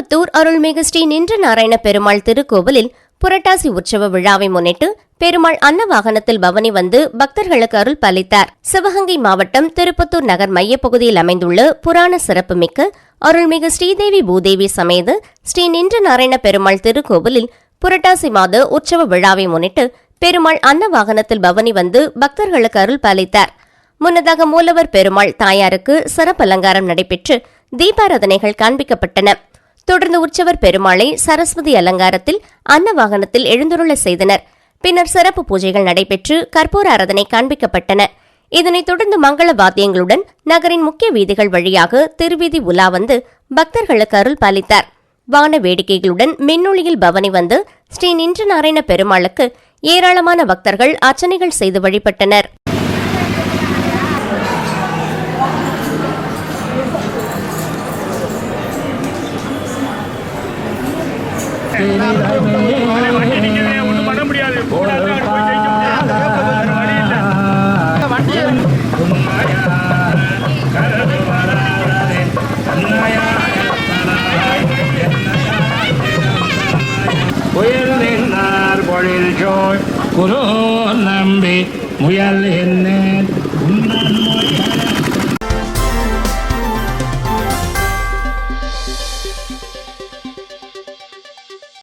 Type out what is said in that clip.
திருப்பத்தூர் அருள்மிகு ஸ்ரீ நின்ற நாராயண பெருமாள் திருக்கோவிலில் புரட்டாசி உற்சவ விழாவை முன்னிட்டு பெருமாள் அன்னவாகனத்தில் பவனி வந்து பக்தர்களுக்கு அருள் பாலித்தார். சிவகங்கை மாவட்டம் திருப்பத்தூர் நகர் மையப்பகுதியில் அமைந்துள்ள புராண சிறப்புமிக்க அருள்மிகு ஸ்ரீதேவி பூதேவி சமேத ஸ்ரீ நின்ற நாராயண பெருமாள் திருக்கோவிலில் புரட்டாசி மாத உற்சவ விழாவை முன்னிட்டு பெருமாள் அன்னவாகனத்தில் பவனி வந்து பக்தர்களுக்கு அருள் பாலித்தார். முன்னதாக மூலவர் பெருமாள் தாயாருக்கு சிறப்பு அலங்காரம் நடைபெற்று தீபாராதனைகள் காண்பிக்கப்பட்டன. தொடர்ந்து உற்சவர் பெருமாளை சரஸ்வதி அலங்காரத்தில் அன்னவாகனத்தில் எழுந்துருள செய்தனர். பின்னர் சிறப்பு பூஜைகள் நடைபெற்று கற்பூர ஆராதனை காண்பிக்கப்பட்டன. இதனைத் தொடர்ந்து மங்கள வாத்தியங்களுடன் நகரின் முக்கிய வீதிகள் வழியாக திருவீதி உலா வந்து பக்தர்களுக்கு அருள் பாலித்தார். வான வேடிக்கைகளுடன் மின்னொளியில் பவனி வந்து ஸ்ரீ நின்ற நாராயண பெருமாளுக்கு ஏராளமான பக்தர்கள் அர்ச்சனைகள் செய்து வழிபட்டனர். குரு நம்பி முயல் என்ன